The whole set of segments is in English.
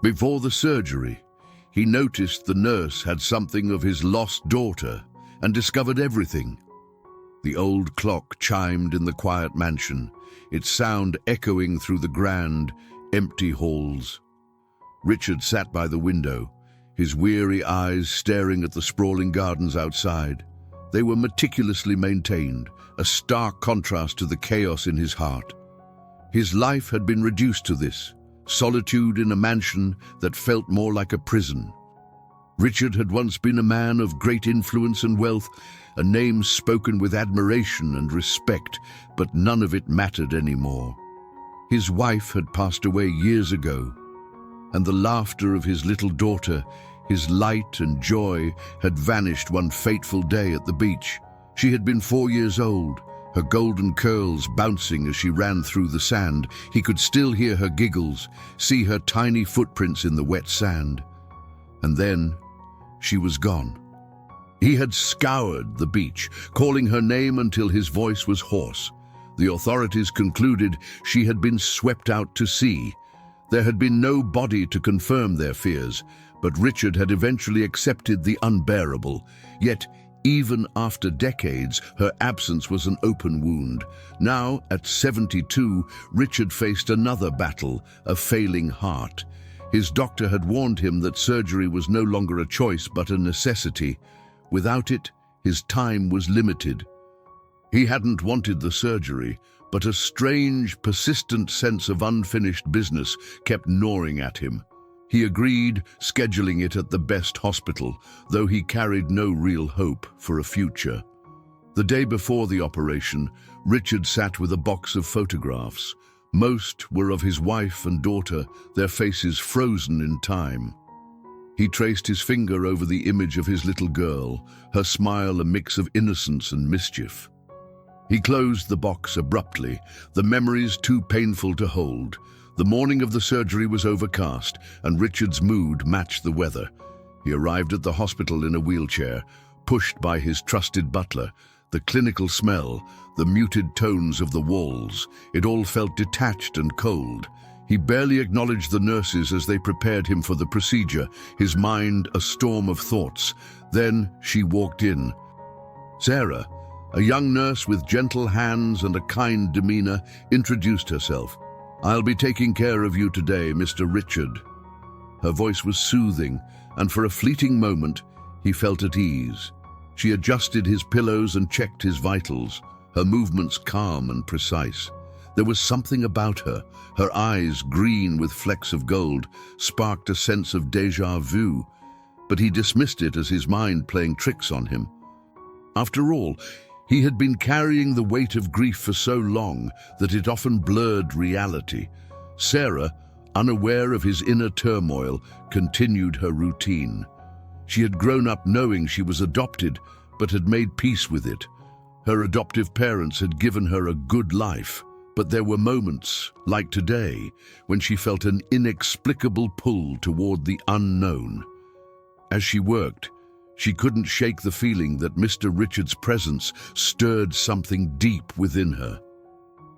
Before the surgery, he noticed the nurse had something of his lost daughter and discovered everything. The old clock chimed in the quiet mansion, its sound echoing through the grand, empty halls. Richard sat by the window, his weary eyes staring at the sprawling gardens outside. They were meticulously maintained, a stark contrast to the chaos in his heart. His life had been reduced to this, solitude in a mansion that felt more like a prison. Richard had once been a man of great influence and wealth, a name spoken with admiration and respect, but none of it mattered anymore. His wife had passed away years ago, and the laughter of his little daughter, his light and joy, had vanished one fateful day at the beach. She had been 4 years old, her golden curls bouncing as she ran through the sand. He could still hear her giggles, see her tiny footprints in the wet sand. And then she was gone. He had scoured the beach, calling her name until his voice was hoarse. The authorities concluded she had been swept out to sea. There had been no body to confirm their fears, but Richard had eventually accepted the unbearable. Yet, even after decades, her absence was an open wound. Now, at 72, Richard faced another battle, a failing heart. His doctor had warned him that surgery was no longer a choice but a necessity. Without it, his time was limited. He hadn't wanted the surgery, but a strange, persistent sense of unfinished business kept gnawing at him. He agreed, scheduling it at the best hospital, though he carried no real hope for a future. The day before the operation, Richard sat with a box of photographs. Most were of his wife and daughter, their faces frozen in time. He traced his finger over the image of his little girl, her smile a mix of innocence and mischief. He closed the box abruptly, the memories too painful to hold. The morning of the surgery was overcast, and Richard's mood matched the weather. He arrived at the hospital in a wheelchair, pushed by his trusted butler. The clinical smell, the muted tones of the walls, it all felt detached and cold. He barely acknowledged the nurses as they prepared him for the procedure, his mind a storm of thoughts. Then she walked in. Sarah, a young nurse with gentle hands and a kind demeanor, introduced herself. "I'll be taking care of you today, Mr. Richard." Her voice was soothing, and for a fleeting moment, he felt at ease. She adjusted his pillows and checked his vitals, her movements calm and precise. There was something about her. Her eyes, green with flecks of gold, sparked a sense of déjà vu, but he dismissed it as his mind playing tricks on him. After all, he had been carrying the weight of grief for so long that it often blurred reality. Sarah, unaware of his inner turmoil, continued her routine. She had grown up knowing she was adopted, but had made peace with it. Her adoptive parents had given her a good life, but there were moments, like today, when she felt an inexplicable pull toward the unknown. As she worked, she couldn't shake the feeling that Mr. Richard's presence stirred something deep within her.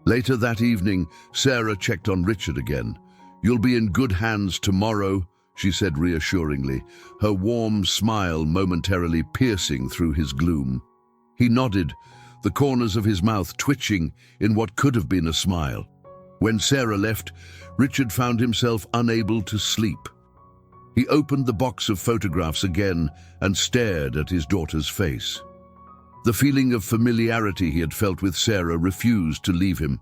Later that evening, Sarah checked on Richard again. "You'll be in good hands tomorrow," she said reassuringly, her warm smile momentarily piercing through his gloom. He nodded, the corners of his mouth twitching in what could have been a smile. When Sarah left, Richard found himself unable to sleep. He opened the box of photographs again and stared at his daughter's face. The feeling of familiarity he had felt with Sarah refused to leave him.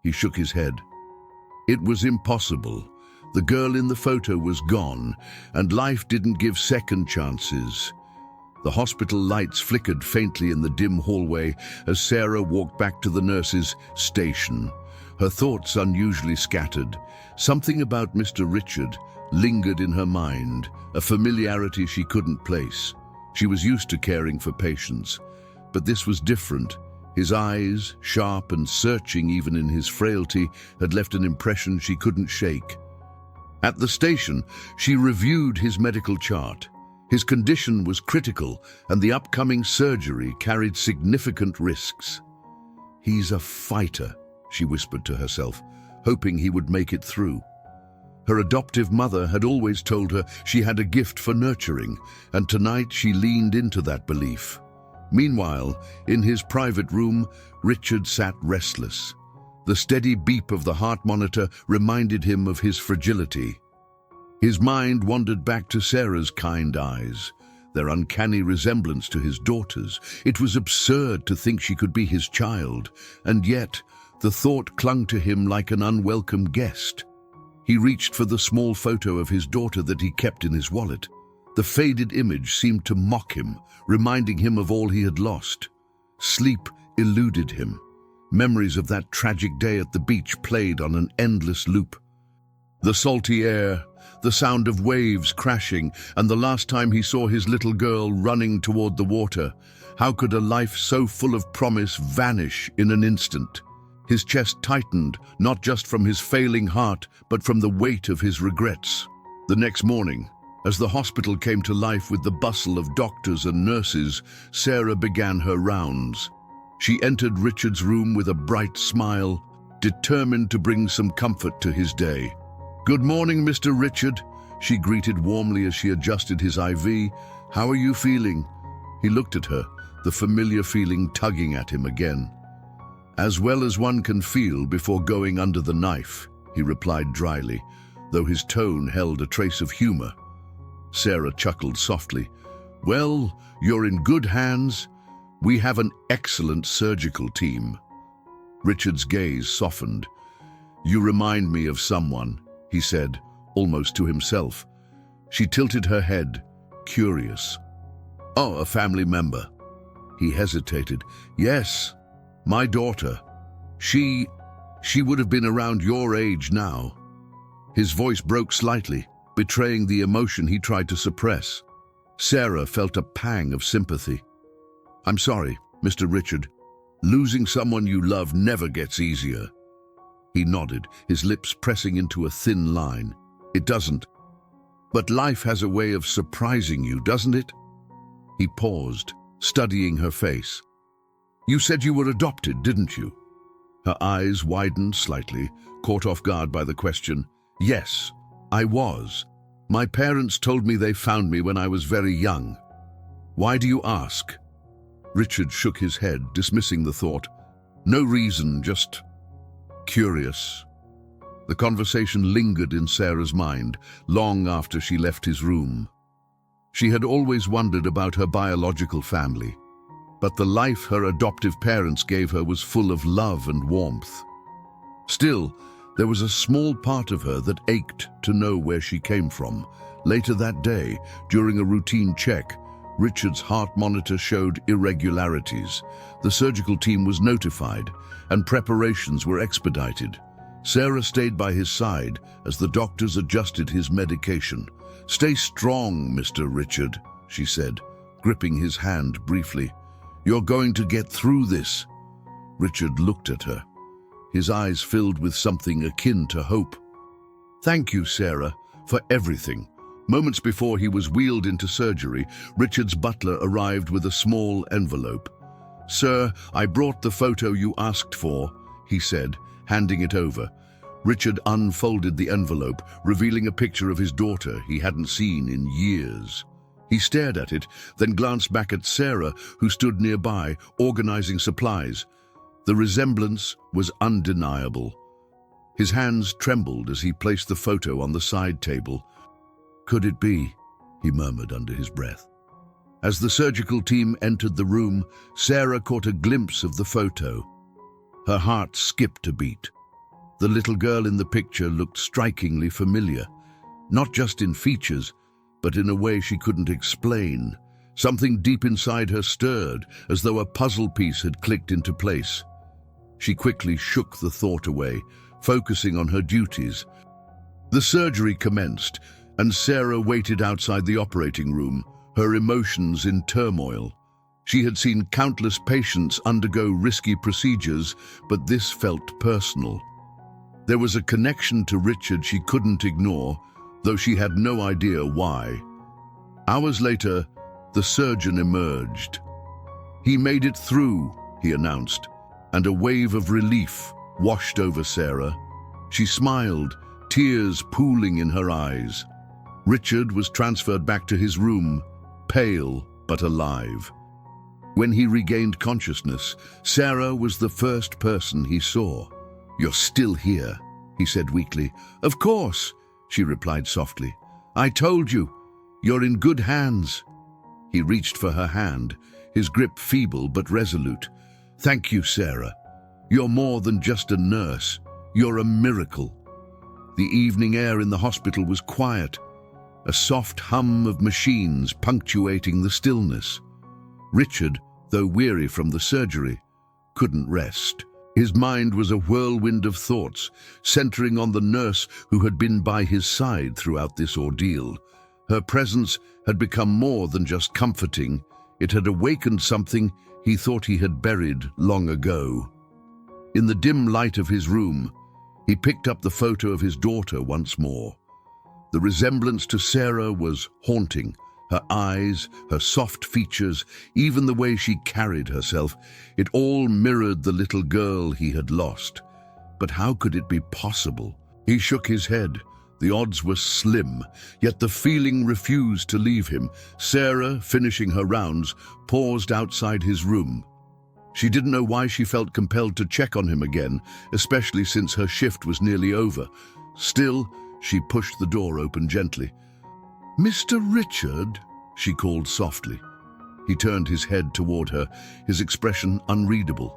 He shook his head. It was impossible. The girl in the photo was gone, and life didn't give second chances. The hospital lights flickered faintly in the dim hallway as Sarah walked back to the nurse's station. Her thoughts unusually scattered. Something about Mr. Richard lingered in her mind, a familiarity she couldn't place. She was used to caring for patients, but this was different. His eyes, sharp and searching even in his frailty, had left an impression she couldn't shake. At the station, she reviewed his medical chart. His condition was critical, and the upcoming surgery carried significant risks. "He's a fighter," she whispered to herself, hoping he would make it through. Her adoptive mother had always told her she had a gift for nurturing, and tonight she leaned into that belief. Meanwhile, in his private room, Richard sat restless. The steady beep of the heart monitor reminded him of his fragility. His mind wandered back to Sarah's kind eyes, their uncanny resemblance to his daughter's. It was absurd to think she could be his child, and yet the thought clung to him like an unwelcome guest. He reached for the small photo of his daughter that he kept in his wallet. The faded image seemed to mock him, reminding him of all he had lost. Sleep eluded him. Memories of that tragic day at the beach played on an endless loop. The salty air, the sound of waves crashing, and the last time he saw his little girl running toward the water. How could a life so full of promise vanish in an instant? His chest tightened, not just from his failing heart, but from the weight of his regrets. The next morning, as the hospital came to life with the bustle of doctors and nurses, Sarah began her rounds. She entered Richard's room with a bright smile, determined to bring some comfort to his day. "Good morning, Mr. Richard," she greeted warmly as she adjusted his IV. "How are you feeling?" He looked at her, the familiar feeling tugging at him again. "As well as one can feel before going under the knife," he replied dryly, though his tone held a trace of humor. Sarah chuckled softly. "Well, you're in good hands. We have an excellent surgical team." Richard's gaze softened. "You remind me of someone," he said, almost to himself. She tilted her head, curious. "Oh, a family member." He hesitated. "Yes, my daughter. She would have been around your age now." His voice broke slightly, betraying the emotion he tried to suppress. Sarah felt a pang of sympathy. "I'm sorry, Mr. Richard. Losing someone you love never gets easier." He nodded, his lips pressing into a thin line. "It doesn't. But life has a way of surprising you, doesn't it?" He paused, studying her face. "You said you were adopted, didn't you?" Her eyes widened slightly, caught off guard by the question. "Yes, I was. My parents told me they found me when I was very young." "Why do you ask?" Richard shook his head, dismissing the thought. "No reason, just curious." The conversation lingered in Sarah's mind long after she left his room. She had always wondered about her biological family, but the life her adoptive parents gave her was full of love and warmth. Still, there was a small part of her that ached to know where she came from. Later that day, during a routine check, Richard's heart monitor showed irregularities. The surgical team was notified, and preparations were expedited. Sarah stayed by his side as the doctors adjusted his medication. "Stay strong, Mr. Richard," she said, gripping his hand briefly. "You're going to get through this." Richard looked at her, his eyes filled with something akin to hope. "Thank you, Sarah, for everything." Moments before he was wheeled into surgery, Richard's butler arrived with a small envelope. "Sir, I brought the photo you asked for," he said, handing it over. Richard unfolded the envelope, revealing a picture of his daughter he hadn't seen in years. He stared at it, then glanced back at Sarah, who stood nearby, organizing supplies. The resemblance was undeniable. His hands trembled as he placed the photo on the side table. "Could it be?" he murmured under his breath. As the surgical team entered the room, Sarah caught a glimpse of the photo. Her heart skipped a beat. The little girl in the picture looked strikingly familiar, not just in features, but in a way she couldn't explain. Something deep inside her stirred, as though a puzzle piece had clicked into place. She quickly shook the thought away, focusing on her duties. The surgery commenced, and Sarah waited outside the operating room, her emotions in turmoil. She had seen countless patients undergo risky procedures, but this felt personal. There was a connection to Richard she couldn't ignore, though she had no idea why. Hours later, the surgeon emerged. "He made it through," he announced, and a wave of relief washed over Sarah. She smiled, tears pooling in her eyes. Richard was transferred back to his room, pale but alive. When he regained consciousness, Sarah was the first person he saw. "You're still here," he said weakly. "Of course," she replied softly. "I told you. You're in good hands." He reached for her hand, his grip feeble but resolute. "Thank you, Sarah. You're more than just a nurse. You're a miracle." The evening air in the hospital was quiet, a soft hum of machines punctuating the stillness. Richard, though weary from the surgery, couldn't rest. His mind was a whirlwind of thoughts, centering on the nurse who had been by his side throughout this ordeal. Her presence had become more than just comforting. It had awakened something he thought he had buried long ago. In the dim light of his room, he picked up the photo of his daughter once more. The resemblance to Sarah was haunting. Her eyes, her soft features, even the way she carried herself, it all mirrored the little girl he had lost. But how could it be possible? He shook his head. The odds were slim, yet the feeling refused to leave him. Sarah, finishing her rounds, paused outside his room. She didn't know why she felt compelled to check on him again, especially since her shift was nearly over. Still, she pushed the door open gently. "Mr. Richard," she called softly. He turned his head toward her, his expression unreadable.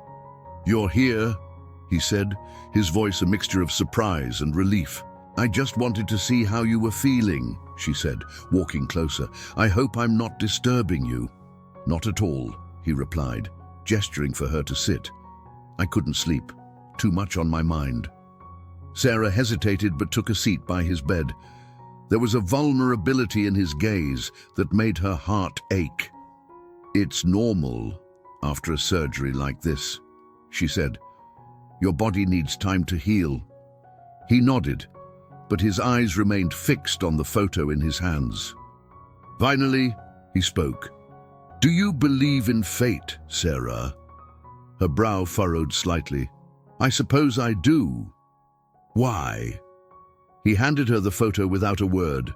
"You're here," he said, his voice a mixture of surprise and relief. "I just wanted to see how you were feeling," she said, walking closer. "I hope I'm not disturbing you." "Not at all," he replied, gesturing for her to sit. "I couldn't sleep. Too much on my mind." Sarah hesitated but took a seat by his bed. There was a vulnerability in his gaze that made her heart ache. "It's normal after a surgery like this," she said. "Your body needs time to heal." He nodded, but his eyes remained fixed on the photo in his hands. Finally, he spoke. "Do you believe in fate, Sarah?" Her brow furrowed slightly. "I suppose I do." "Why?" He handed her the photo without a word.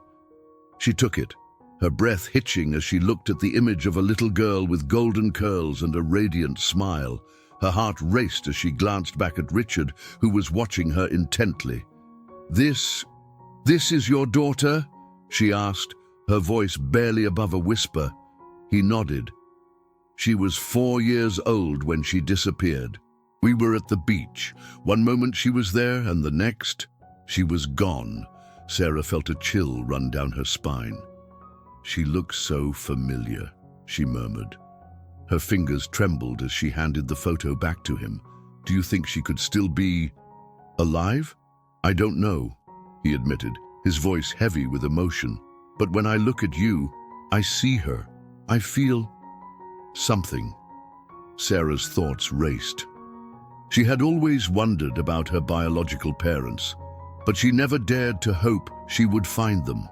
She took it, her breath hitching as she looked at the image of a little girl with golden curls and a radiant smile. Her heart raced as she glanced back at Richard, who was watching her intently. This is your daughter?" she asked, her voice barely above a whisper. He nodded. "She was 4 years old when she disappeared. We were at the beach. One moment she was there, and the next, she was gone." Sarah felt a chill run down her spine. "She looks so familiar," she murmured. Her fingers trembled as she handed the photo back to him. "Do you think she could still be alive?" "I don't know," he admitted, his voice heavy with emotion. "But when I look at you, I see her. I feel something." Sarah's thoughts raced. She had always wondered about her biological parents, but she never dared to hope she would find them.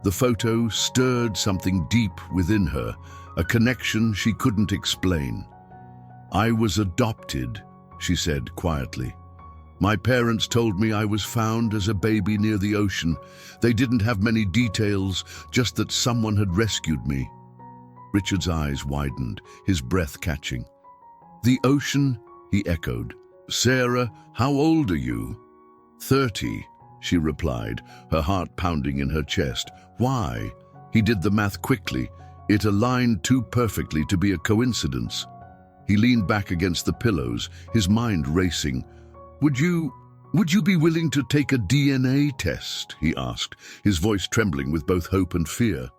The photo stirred something deep within her, a connection she couldn't explain. "I was adopted," she said quietly. "My parents told me I was found as a baby near the ocean. They didn't have many details, just that someone had rescued me." Richard's eyes widened, his breath catching. "The ocean?" he echoed. "Sarah, how old are you?" 30, she replied, her heart pounding in her chest. "Why?" He did the math quickly. It aligned too perfectly to be a coincidence. He leaned back against the pillows, his mind racing. Would you be willing to take a DNA test?" he asked, his voice trembling with both hope and fear.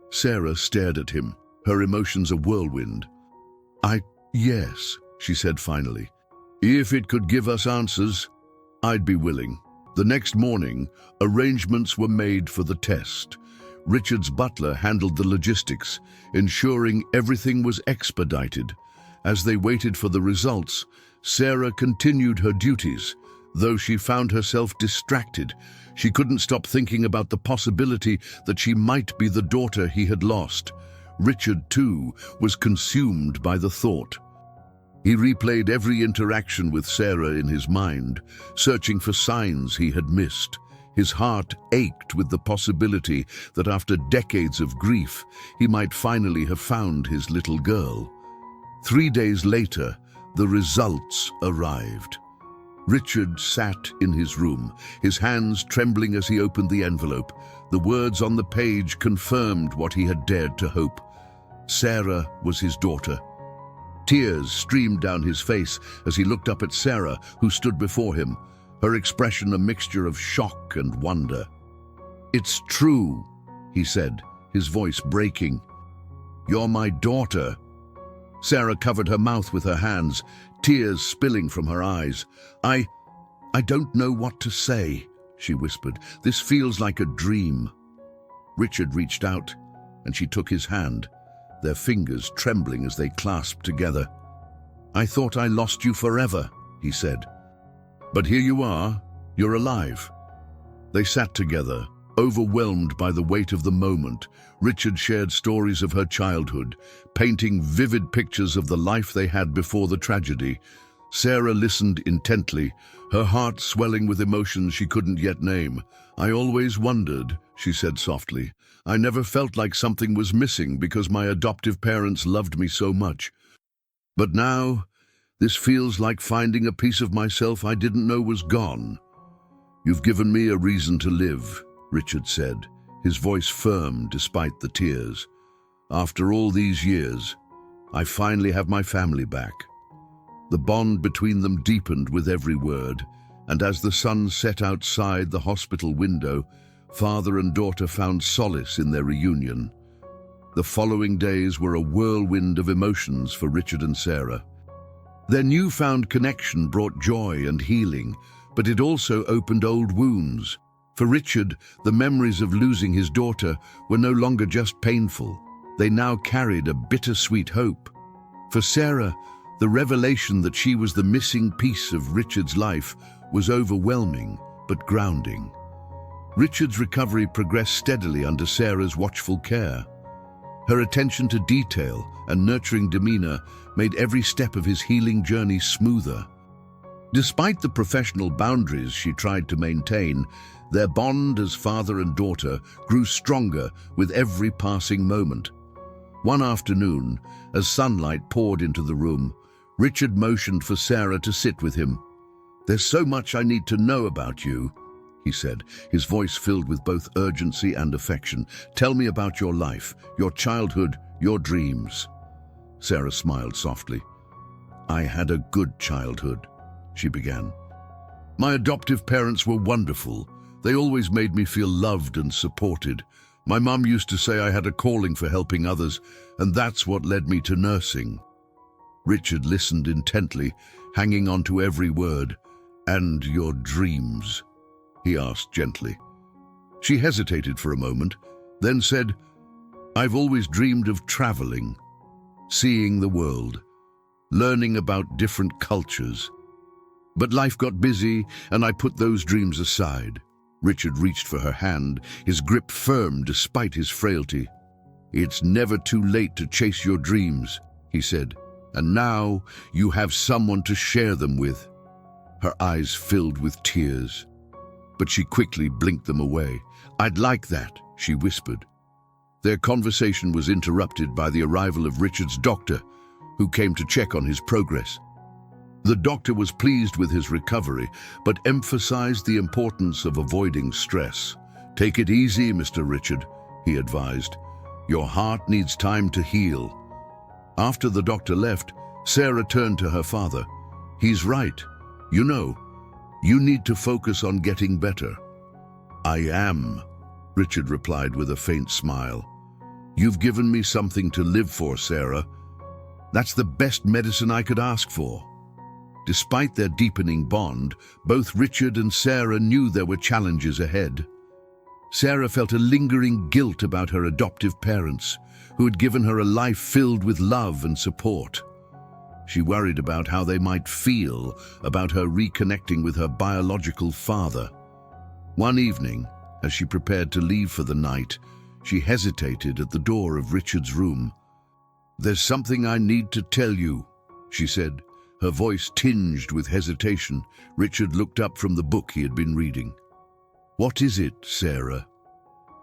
Sarah stared at him, her emotions a whirlwind. Yes, she said finally. "If it could give us answers, I'd be willing." The next morning, arrangements were made for the test. Richard's butler handled the logistics, ensuring everything was expedited. As they waited for the results, Sarah continued her duties. Though she found herself distracted, she couldn't stop thinking about the possibility that she might be the daughter he had lost. Richard, too, was consumed by the thought. He replayed every interaction with Sarah in his mind, searching for signs he had missed. His heart ached with the possibility that after decades of grief, he might finally have found his little girl. 3 days later, the results arrived. Richard sat in his room, his hands trembling as he opened the envelope. The words on the page confirmed what he had dared to hope. Sarah was his daughter. Tears streamed down his face as he looked up at Sarah, who stood before him, her expression a mixture of shock and wonder. "It's true," he said, his voice breaking. "You're my daughter." Sarah covered her mouth with her hands, tears spilling from her eyes. I don't know what to say," she whispered. "This feels like a dream." Richard reached out, and she took his hand, their fingers trembling as they clasped together. "I thought I lost you forever," he said. "But here you are, you're alive." They sat together, overwhelmed by the weight of the moment. Richard shared stories of her childhood, painting vivid pictures of the life they had before the tragedy. Sarah listened intently, her heart swelling with emotions she couldn't yet name. "I always wondered," she said softly. "I never felt like something was missing because my adoptive parents loved me so much. But now, this feels like finding a piece of myself I didn't know was gone." "You've given me a reason to live," Richard said, his voice firm despite the tears. "After all these years, I finally have my family back." The bond between them deepened with every word, and as the sun set outside the hospital window, father and daughter found solace in their reunion. The following days were a whirlwind of emotions for Richard and Sarah. Their newfound connection brought joy and healing, but it also opened old wounds. For Richard, the memories of losing his daughter were no longer just painful. They now carried a bittersweet hope. For Sarah, the revelation that she was the missing piece of Richard's life was overwhelming but grounding. Richard's recovery progressed steadily under Sarah's watchful care. Her attention to detail and nurturing demeanor made every step of his healing journey smoother. Despite the professional boundaries she tried to maintain, their bond as father and daughter grew stronger with every passing moment. One afternoon, as sunlight poured into the room, Richard motioned for Sarah to sit with him. "There's so much I need to know about you," he said, his voice filled with both urgency and affection. "Tell me about your life, your childhood, your dreams." Sarah smiled softly. "I had a good childhood," she began. "My adoptive parents were wonderful. They always made me feel loved and supported. My mum used to say I had a calling for helping others, and that's what led me to nursing." Richard listened intently, hanging on to every word. "And your dreams?" he asked gently. She hesitated for a moment, then said, "I've always dreamed of traveling, seeing the world, learning about different cultures. But life got busy, and I put those dreams aside." Richard reached for her hand, his grip firm despite his frailty. "It's never too late to chase your dreams," he said, "and now you have someone to share them with." Her eyes filled with tears, but she quickly blinked them away. "I'd like that," she whispered. Their conversation was interrupted by the arrival of Richard's doctor, who came to check on his progress. The doctor was pleased with his recovery, but emphasized the importance of avoiding stress. "Take it easy, Mr. Richard," he advised. "Your heart needs time to heal." After the doctor left, Sarah turned to her father. "He's right. You need to focus on getting better." "I am," Richard replied with a faint smile. "You've given me something to live for, Sarah. That's the best medicine I could ask for." Despite their deepening bond, both Richard and Sarah knew there were challenges ahead. Sarah felt a lingering guilt about her adoptive parents, who had given her a life filled with love and support. She worried about how they might feel about her reconnecting with her biological father. One evening, as she prepared to leave for the night, she hesitated at the door of Richard's room. "There's something I need to tell you," she said, her voice tinged with hesitation. Richard looked up from the book he had been reading. "What is it, Sarah?"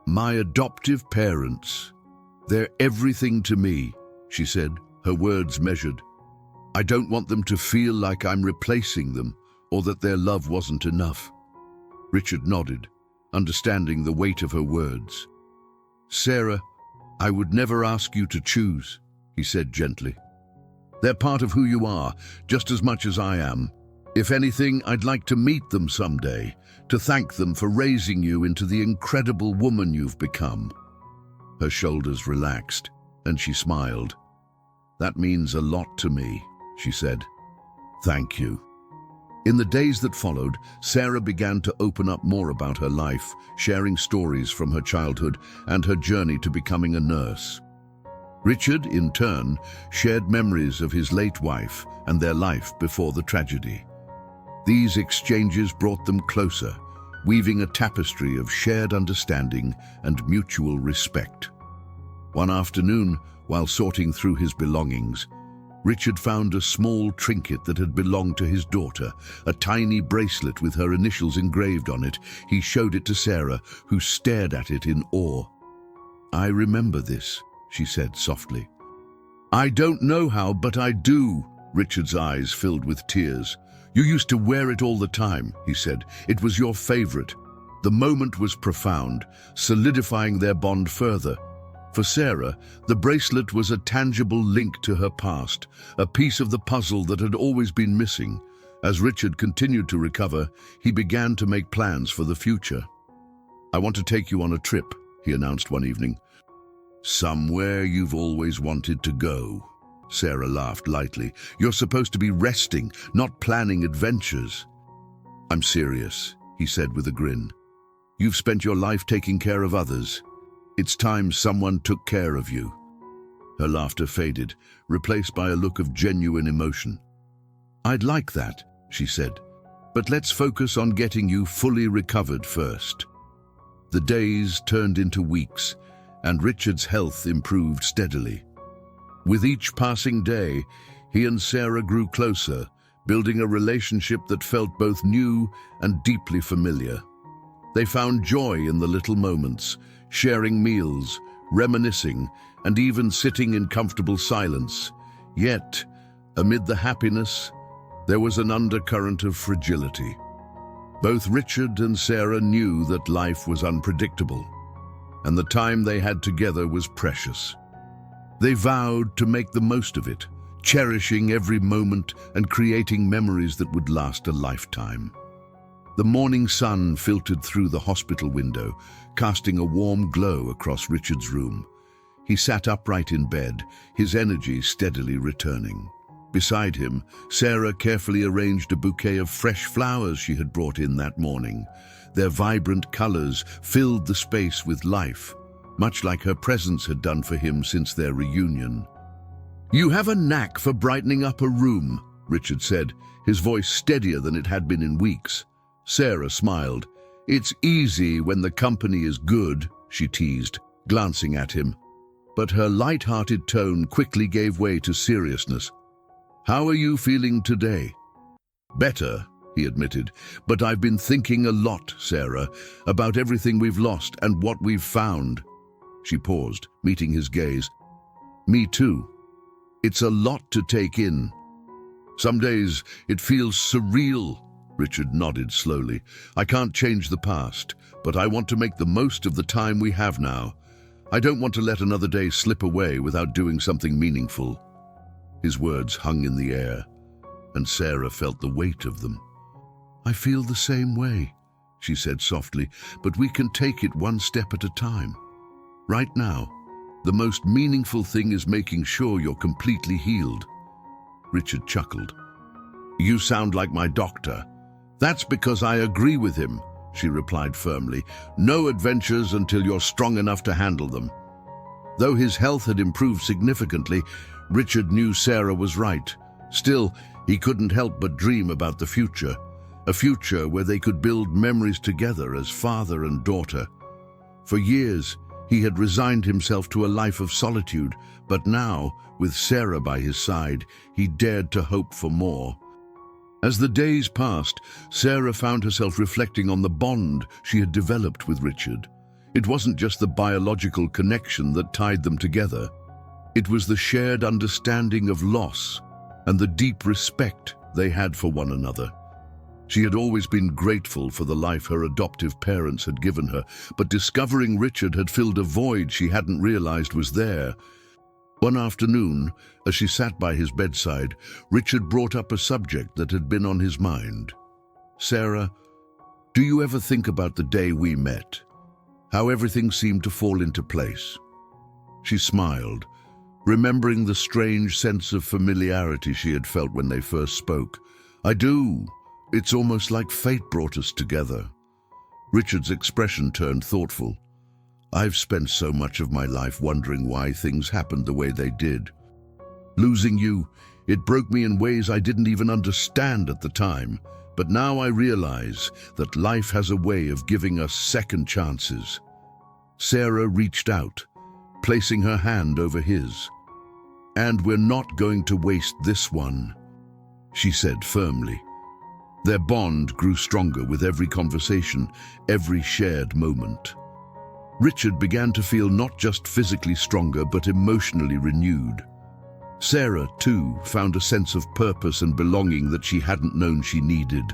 "My adoptive parents. They're everything to me," she said, her words measured. "I don't want them to feel like I'm replacing them or that their love wasn't enough." Richard nodded, understanding the weight of her words. "Sarah, I would never ask you to choose," he said gently. "They're part of who you are, just as much as I am. If anything, I'd like to meet them someday, to thank them for raising you into the incredible woman you've become." Her shoulders relaxed, and she smiled. "That means a lot to me," she said. "Thank you." In the days that followed, Sarah began to open up more about her life, sharing stories from her childhood and her journey to becoming a nurse. Richard, in turn, shared memories of his late wife and their life before the tragedy. These exchanges brought them closer, weaving a tapestry of shared understanding and mutual respect. One afternoon, while sorting through his belongings, Richard found a small trinket that had belonged to his daughter, a tiny bracelet with her initials engraved on it. He showed it to Sarah, who stared at it in awe. "I remember this," she said softly. "I don't know how, but I do." Richard's eyes filled with tears. "You used to wear it all the time," he said. "It was your favorite." The moment was profound, solidifying their bond further. For Sarah, the bracelet was a tangible link to her past, a piece of the puzzle that had always been missing. As Richard continued to recover, he began to make plans for the future. "I want to take you on a trip," he announced one evening. "Somewhere you've always wanted to go." Sarah laughed lightly. "You're supposed to be resting, not planning adventures." "I'm serious," he said with a grin. "You've spent your life taking care of others. It's time someone took care of you." Her laughter faded, replaced by a look of genuine emotion. "I'd like that," she said, "but let's focus on getting you fully recovered first." The days turned into weeks, and Richard's health improved steadily. With each passing day, he and Sarah grew closer, building a relationship that felt both new and deeply familiar. They found joy in the little moments, sharing meals, reminiscing, and even sitting in comfortable silence. Yet, amid the happiness, there was an undercurrent of fragility. Both Richard and Sarah knew that life was unpredictable, and the time they had together was precious. They vowed to make the most of it, cherishing every moment and creating memories that would last a lifetime. The morning sun filtered through the hospital window, casting a warm glow across Richard's room. He sat upright in bed, his energy steadily returning. Beside him, Sarah carefully arranged a bouquet of fresh flowers she had brought in that morning. Their vibrant colors filled the space with life, much like her presence had done for him since their reunion. "You have a knack for brightening up a room," Richard said, his voice steadier than it had been in weeks. Sarah smiled. "It's easy when the company is good," she teased, glancing at him. But her light-hearted tone quickly gave way to seriousness. "How are you feeling today?" "Better," he admitted, "but I've been thinking a lot, Sarah, about everything we've lost and what we've found." She paused, meeting his gaze. "Me too. It's a lot to take in. Some days it feels surreal." Richard nodded slowly. "I can't change the past, but I want to make the most of the time we have now. I don't want to let another day slip away without doing something meaningful." His words hung in the air, and Sarah felt the weight of them. "I feel the same way," she said softly, "but we can take it one step at a time. Right now, the most meaningful thing is making sure you're completely healed." Richard chuckled. "You sound like my doctor." "That's because I agree with him," she replied firmly. "No adventures until you're strong enough to handle them." Though his health had improved significantly, Richard knew Sarah was right. Still, he couldn't help but dream about the future, a future where they could build memories together as father and daughter. For years, he had resigned himself to a life of solitude, but now, with Sarah by his side, he dared to hope for more. As the days passed, Sarah found herself reflecting on the bond she had developed with Richard. It wasn't just the biological connection that tied them together. It was the shared understanding of loss and the deep respect they had for one another. She had always been grateful for the life her adoptive parents had given her, but discovering Richard had filled a void she hadn't realized was there. One afternoon, as she sat by his bedside, Richard brought up a subject that had been on his mind. "Sarah, do you ever think about the day we met? How everything seemed to fall into place?" She smiled, remembering the strange sense of familiarity she had felt when they first spoke. "I do. It's almost like fate brought us together." Richard's expression turned thoughtful. "I've spent so much of my life wondering why things happened the way they did. Losing you, it broke me in ways I didn't even understand at the time. But now I realize that life has a way of giving us second chances." Sarah reached out, placing her hand over his. "And we're not going to waste this one," she said firmly. Their bond grew stronger with every conversation, every shared moment. Richard began to feel not just physically stronger, but emotionally renewed. Sarah, too, found a sense of purpose and belonging that she hadn't known she needed.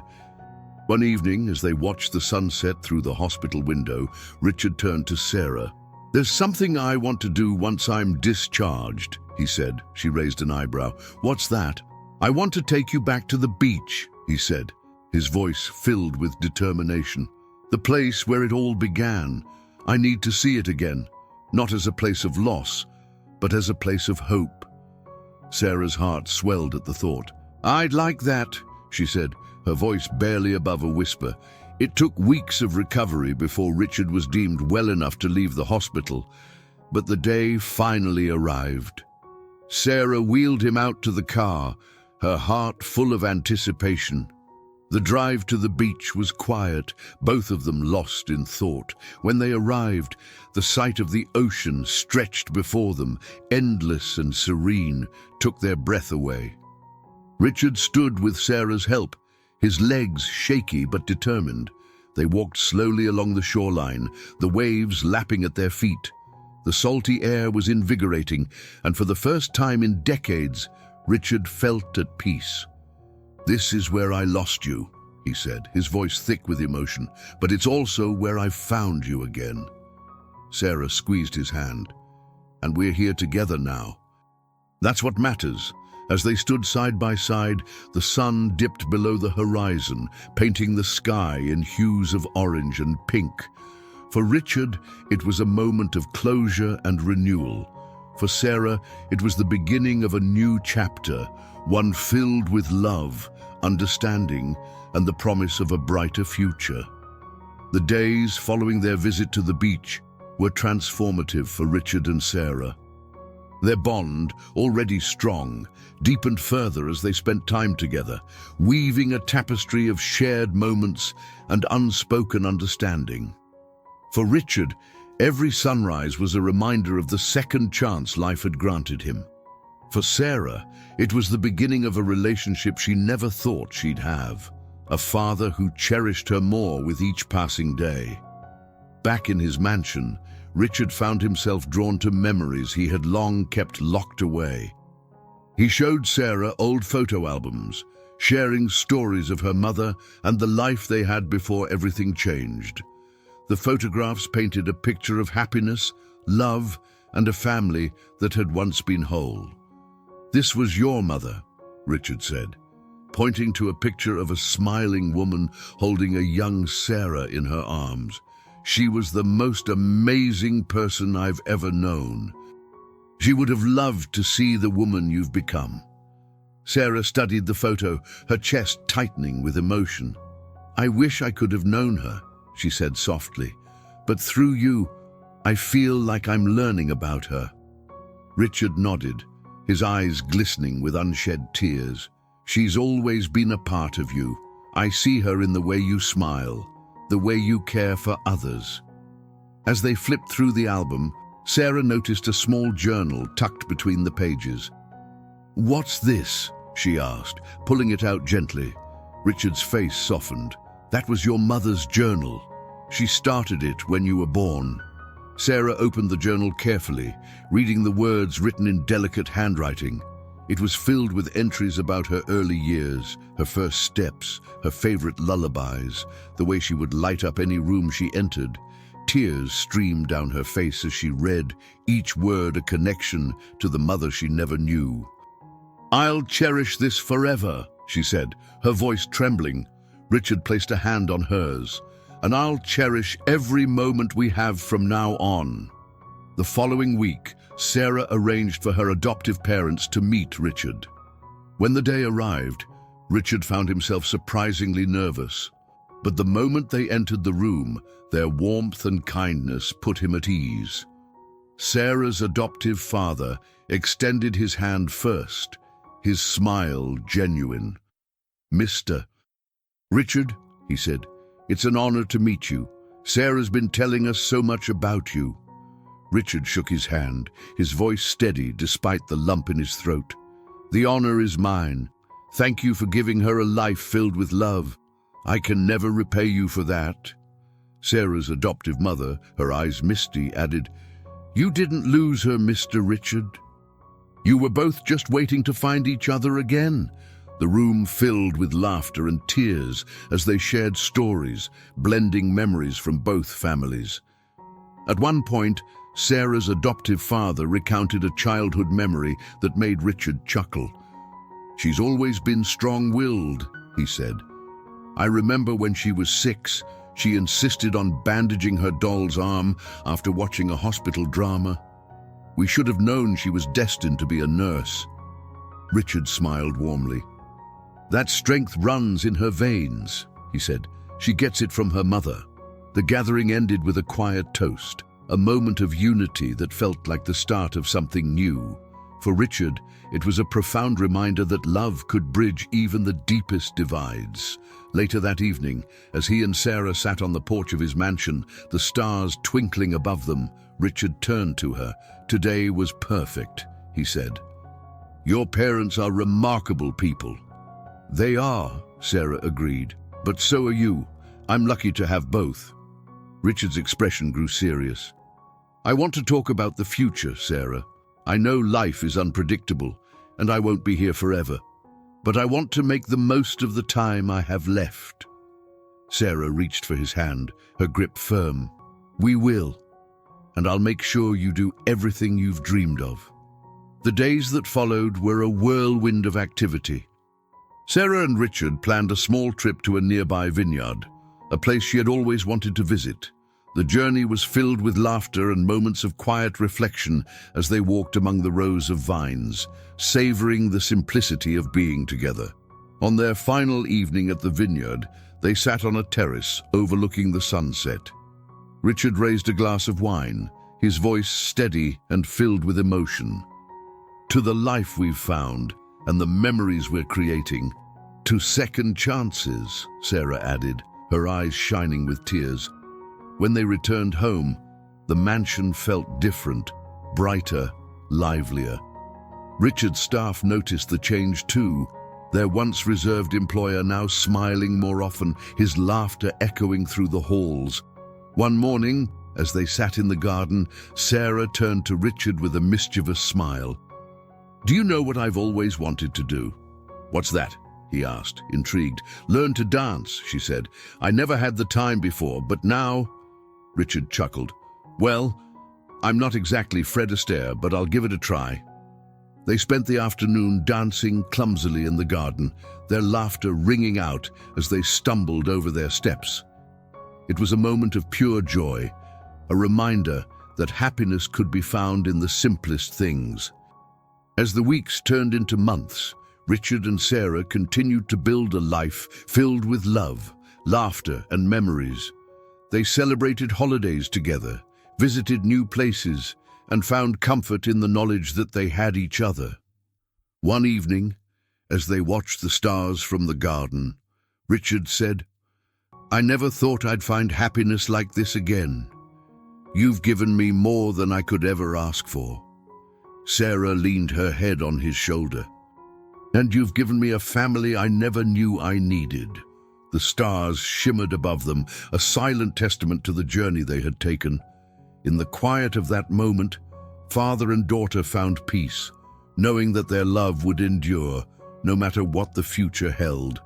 One evening, as they watched the sunset through the hospital window, Richard turned to Sarah. "There's something I want to do once I'm discharged," he said. She raised an eyebrow. "What's that?" "I want to take you back to the beach," he said, his voice filled with determination. "The place where it all began. I need to see it again, not as a place of loss, but as a place of hope." Sarah's heart swelled at the thought. "I'd like that," she said, her voice barely above a whisper. It took weeks of recovery before Richard was deemed well enough to leave the hospital, but the day finally arrived. Sarah wheeled him out to the car, her heart full of anticipation. The drive to the beach was quiet, both of them lost in thought. When they arrived, the sight of the ocean stretched before them, endless and serene, took their breath away. Richard stood with Sarah's help, his legs shaky but determined. They walked slowly along the shoreline, the waves lapping at their feet. The salty air was invigorating, and for the first time in decades, Richard felt at peace. "This is where I lost you," he said, his voice thick with emotion, "but it's also where I found you again." Sarah squeezed his hand. "And we're here together now. That's what matters." As they stood side by side, the sun dipped below the horizon, painting the sky in hues of orange and pink. For Richard, it was a moment of closure and renewal. For Sarah, it was the beginning of a new chapter, one filled with love, understanding, and the promise of a brighter future. The days following their visit to the beach were transformative for Richard and Sarah. Their bond, already strong, deepened further as they spent time together, weaving a tapestry of shared moments and unspoken understanding. For Richard, every sunrise was a reminder of the second chance life had granted him. For Sarah, it was the beginning of a relationship she never thought she'd have, a father who cherished her more with each passing day. Back in his mansion, Richard found himself drawn to memories he had long kept locked away. He showed Sarah old photo albums, sharing stories of her mother and the life they had before everything changed. The photographs painted a picture of happiness, love, and a family that had once been whole. "This was your mother," Richard said, pointing to a picture of a smiling woman holding a young Sarah in her arms. "She was the most amazing person I've ever known. She would have loved to see the woman you've become." Sarah studied the photo, her chest tightening with emotion. "I wish I could have known her," she said softly, "but through you, I feel like I'm learning about her." Richard nodded, his eyes glistening with unshed tears. "She's always been a part of you. I see her in the way you smile, the way you care for others." As they flipped through the album, Sarah noticed a small journal tucked between the pages. "What's this?" she asked, pulling it out gently. Richard's face softened. That was your mother's journal. She started it when you were born. Sarah opened the journal carefully, reading the words written in delicate handwriting. It was filled with entries about her early years, her first steps, her favorite lullabies, the way she would light up any room she entered. Tears streamed down her face as she read, each word a connection to the mother she never knew. "I'll cherish this forever," she said, her voice trembling. Richard placed a hand on hers. "And I'll cherish every moment we have from now on." The following week, Sarah arranged for her adoptive parents to meet Richard. When the day arrived, Richard found himself surprisingly nervous. But the moment they entered the room, their warmth and kindness put him at ease. Sarah's adoptive father extended his hand first, his smile genuine. "Mr. Richard," he said, "it's an honor to meet you. Sarah's been telling us so much about you." Richard shook his hand, his voice steady despite the lump in his throat. "The honor is mine. Thank you for giving her a life filled with love. I can never repay you for that." Sarah's adoptive mother, her eyes misty, added, "You didn't lose her, Mr. Richard. You were both just waiting to find each other again." The room filled with laughter and tears as they shared stories, blending memories from both families. At one point, Sarah's adoptive father recounted a childhood memory that made Richard chuckle. "She's always been strong-willed," he said. "I remember when she was 6, she insisted on bandaging her doll's arm after watching a hospital drama. We should have known she was destined to be a nurse." Richard smiled warmly. "That strength runs in her veins," he said. "She gets it from her mother." The gathering ended with a quiet toast, a moment of unity that felt like the start of something new. For Richard, it was a profound reminder that love could bridge even the deepest divides. Later that evening, as he and Sarah sat on the porch of his mansion, the stars twinkling above them, Richard turned to her. "Today was perfect," he said. "Your parents are remarkable people." "They are," Sarah agreed, "but so are you. I'm lucky to have both." Richard's expression grew serious. "I want to talk about the future, Sarah. I know life is unpredictable, and I won't be here forever. But I want to make the most of the time I have left." Sarah reached for his hand, her grip firm. "We will, and I'll make sure you do everything you've dreamed of." The days that followed were a whirlwind of activity. Sarah and Richard planned a small trip to a nearby vineyard, a place she had always wanted to visit. The journey was filled with laughter and moments of quiet reflection as they walked among the rows of vines, savoring the simplicity of being together. On their final evening at the vineyard, they sat on a terrace overlooking the sunset. Richard raised a glass of wine, his voice steady and filled with emotion. "To the life we've found and the memories we're creating. To second chances," Sarah added, her eyes shining with tears. When they returned home, the mansion felt different, brighter, livelier. Richard's staff noticed the change too, their once reserved employer now smiling more often, his laughter echoing through the halls. One morning, as they sat in the garden, Sarah turned to Richard with a mischievous smile. "Do you know what I've always wanted to do?" "What's that?" he asked, intrigued. "Learn to dance," she said. "I never had the time before, but now—" Richard chuckled. "Well, I'm not exactly Fred Astaire, but I'll give it a try." They spent the afternoon dancing clumsily in the garden, their laughter ringing out as they stumbled over their steps. It was a moment of pure joy, a reminder that happiness could be found in the simplest things. As the weeks turned into months, Richard and Sarah continued to build a life filled with love, laughter, and memories. They celebrated holidays together, visited new places, and found comfort in the knowledge that they had each other. One evening, as they watched the stars from the garden, Richard said, "I never thought I'd find happiness like this again. You've given me more than I could ever ask for." Sarah leaned her head on his shoulder. And you've given me a family I never knew I needed." The stars shimmered above them, a silent testament to the journey they had taken. In the quiet of that moment, father and daughter found peace, knowing that their love would endure, no matter what the future held.